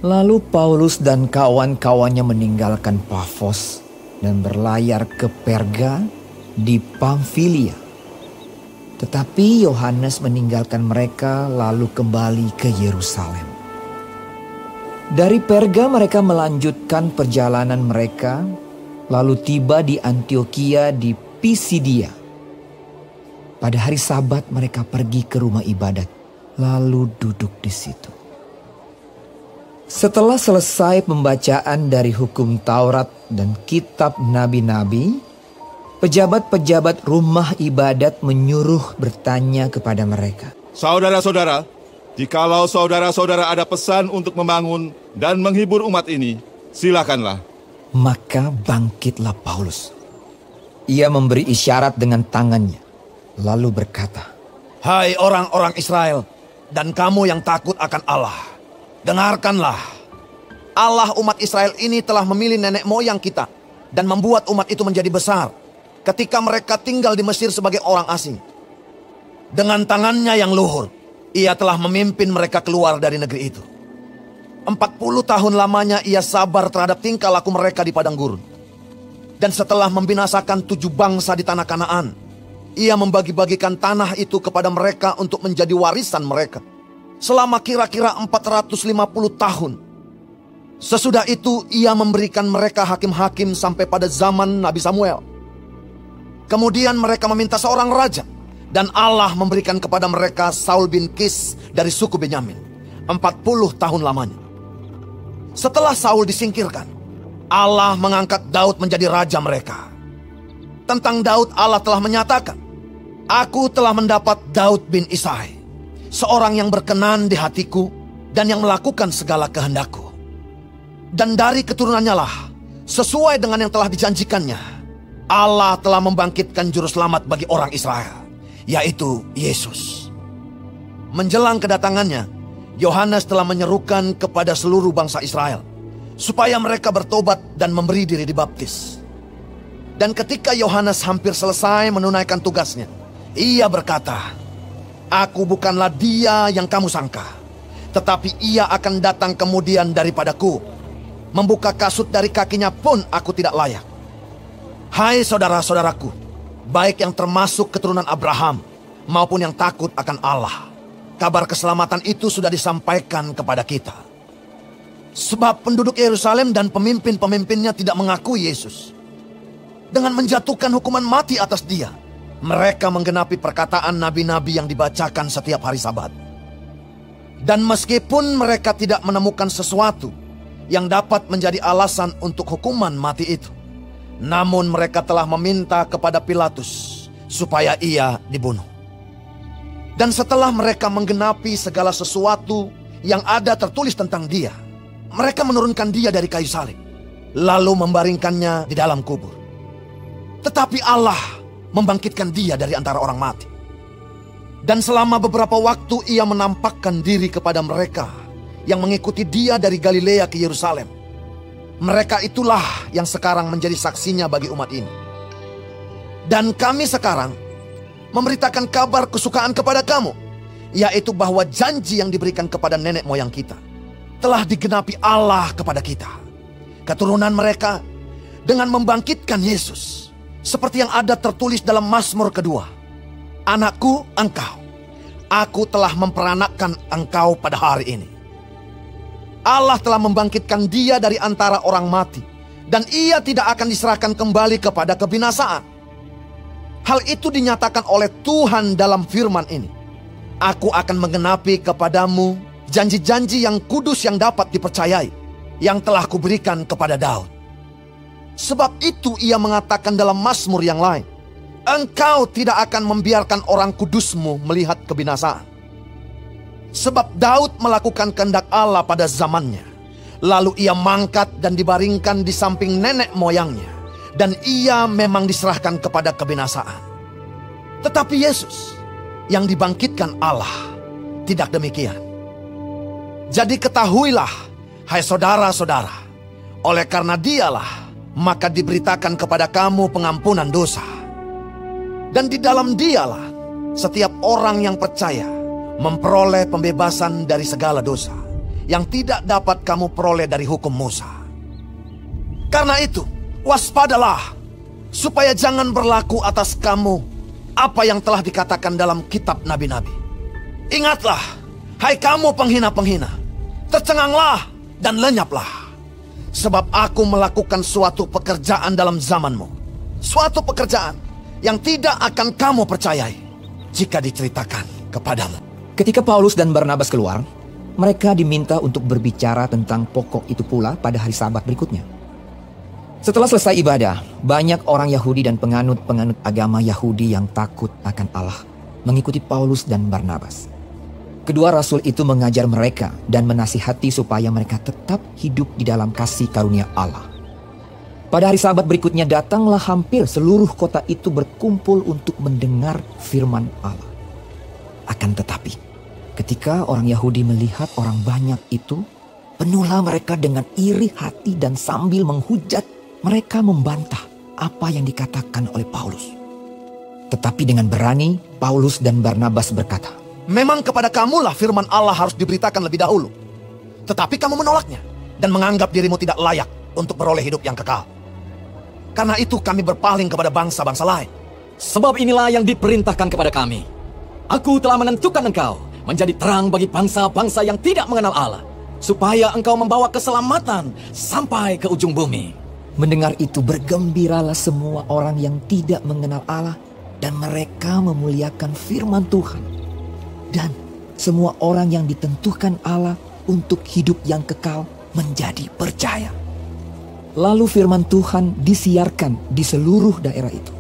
Lalu Paulus dan kawan-kawannya meninggalkan Pafos dan berlayar ke Perga di Pamfilia. Tetapi Yohanes meninggalkan mereka lalu kembali ke Yerusalem. Dari Perga mereka melanjutkan perjalanan mereka, lalu tiba di Antiokhia di Pisidia. Pada hari Sabat mereka pergi ke rumah ibadat, lalu duduk di situ. Setelah selesai pembacaan dari hukum Taurat dan kitab nabi-nabi, pejabat-pejabat rumah ibadat menyuruh bertanya kepada mereka. Saudara-saudara, jikalau saudara-saudara ada pesan untuk membangun dan menghibur umat ini, silakanlah. Maka bangkitlah Paulus. Ia memberi isyarat dengan tangannya, lalu berkata, Hai orang-orang Israel, dan kamu yang takut akan Allah, dengarkanlah. Allah umat Israel ini telah memilih nenek moyang kita dan membuat umat itu menjadi besar ketika mereka tinggal di Mesir sebagai orang asing. Dengan tangannya yang luhur, ia telah memimpin mereka keluar dari negeri itu. 40 tahun lamanya ia sabar terhadap tingkah laku mereka di padang gurun. Dan setelah membinasakan 7 bangsa di tanah Kanaan, ia membagi-bagikan tanah itu kepada mereka untuk menjadi warisan mereka selama kira-kira 450 tahun. Sesudah itu ia memberikan mereka hakim-hakim sampai pada zaman Nabi Samuel. Kemudian mereka meminta seorang raja, dan Allah memberikan kepada mereka Saul bin Kis dari suku Benyamin 40 tahun lamanya. Setelah Saul disingkirkan, Allah mengangkat Daud menjadi raja mereka. Tentang Daud Allah telah menyatakan, Aku telah mendapat Daud bin Isai, seorang yang berkenan di hatiku dan yang melakukan segala kehendakku. Dan dari keturunannya lah, sesuai dengan yang telah dijanjikannya, Allah telah membangkitkan juru selamat bagi orang Israel, yaitu Yesus. Menjelang kedatangannya, Yohanes telah menyerukan kepada seluruh bangsa Israel supaya mereka bertobat dan memberi diri dibaptis. Dan ketika Yohanes hampir selesai menunaikan tugasnya, ia berkata, Aku bukanlah dia yang kamu sangka, tetapi ia akan datang kemudian daripadaku. Membuka kasut dari kakinya pun aku tidak layak. Hai saudara-saudaraku, baik yang termasuk keturunan Abraham maupun yang takut akan Allah, kabar keselamatan itu sudah disampaikan kepada kita. Sebab penduduk Yerusalem dan pemimpin-pemimpinnya tidak mengakui Yesus. Dengan menjatuhkan hukuman mati atas dia, mereka menggenapi perkataan nabi-nabi yang dibacakan setiap hari Sabat. Dan meskipun mereka tidak menemukan sesuatu yang dapat menjadi alasan untuk hukuman mati itu, namun mereka telah meminta kepada Pilatus supaya ia dibunuh. Dan setelah mereka menggenapi segala sesuatu yang ada tertulis tentang dia, mereka menurunkan dia dari kayu salib, lalu membaringkannya di dalam kubur. Tetapi Allah membangkitkan dia dari antara orang mati. Dan selama beberapa waktu ia menampakkan diri kepada mereka yang mengikuti dia dari Galilea ke Yerusalem. Mereka itulah yang sekarang menjadi saksinya bagi umat ini. Dan kami sekarang memberitakan kabar kesukaan kepada kamu, yaitu bahwa janji yang diberikan kepada nenek moyang kita telah digenapi Allah kepada kita, keturunan mereka, dengan membangkitkan Yesus, seperti yang ada tertulis dalam Mazmur kedua. Anakku, engkau, aku telah memperanakkan engkau pada hari ini. Allah telah membangkitkan dia dari antara orang mati, dan ia tidak akan diserahkan kembali kepada kebinasaan. Hal itu dinyatakan oleh Tuhan dalam firman ini. Aku akan menggenapi kepadamu janji-janji yang kudus yang dapat dipercayai, yang telah kuberikan kepada Daud. Sebab itu ia mengatakan dalam Mazmur yang lain, Engkau tidak akan membiarkan orang kudusmu melihat kebinasaan. Sebab Daud melakukan kehendak Allah pada zamannya. Lalu ia mangkat dan dibaringkan di samping nenek moyangnya. Dan ia memang diserahkan kepada kebinasaan. Tetapi Yesus yang dibangkitkan Allah tidak demikian. Jadi ketahuilah, hai saudara-saudara, oleh karena dialah maka diberitakan kepada kamu pengampunan dosa. Dan di dalam dialah setiap orang yang percaya memperoleh pembebasan dari segala dosa, yang tidak dapat kamu peroleh dari hukum Musa. Karena itu, waspadalah, supaya jangan berlaku atas kamu apa yang telah dikatakan dalam kitab nabi-nabi. Ingatlah, hai kamu penghina-penghina, tercenganglah dan lenyaplah. Sebab aku melakukan suatu pekerjaan dalam zamanmu. Suatu pekerjaan yang tidak akan kamu percayai jika diceritakan kepadamu. Ketika Paulus dan Barnabas keluar, mereka diminta untuk berbicara tentang pokok itu pula pada hari Sabat berikutnya. Setelah selesai ibadah, banyak orang Yahudi dan penganut-penganut agama Yahudi yang takut akan Allah mengikuti Paulus dan Barnabas. Kedua rasul itu mengajar mereka dan menasihati supaya mereka tetap hidup di dalam kasih karunia Allah. Pada hari Sabat berikutnya datanglah hampir seluruh kota itu berkumpul untuk mendengar firman Allah. Akan tetapi, ketika orang Yahudi melihat orang banyak itu, penuhlah mereka dengan iri hati dan sambil menghujat, mereka membantah apa yang dikatakan oleh Paulus. Tetapi dengan berani, Paulus dan Barnabas berkata, memang kepada kamulah firman Allah harus diberitakan lebih dahulu. Tetapi kamu menolaknya dan menganggap dirimu tidak layak untuk beroleh hidup yang kekal. Karena itu kami berpaling kepada bangsa-bangsa lain. Sebab inilah yang diperintahkan kepada kami. Aku telah menentukan engkau menjadi terang bagi bangsa-bangsa yang tidak mengenal Allah, supaya engkau membawa keselamatan sampai ke ujung bumi. Mendengar itu bergembiralah semua orang yang tidak mengenal Allah, dan mereka memuliakan firman Tuhan. Dan semua orang yang ditentukan Allah untuk hidup yang kekal menjadi percaya. Lalu firman Tuhan disiarkan di seluruh daerah itu.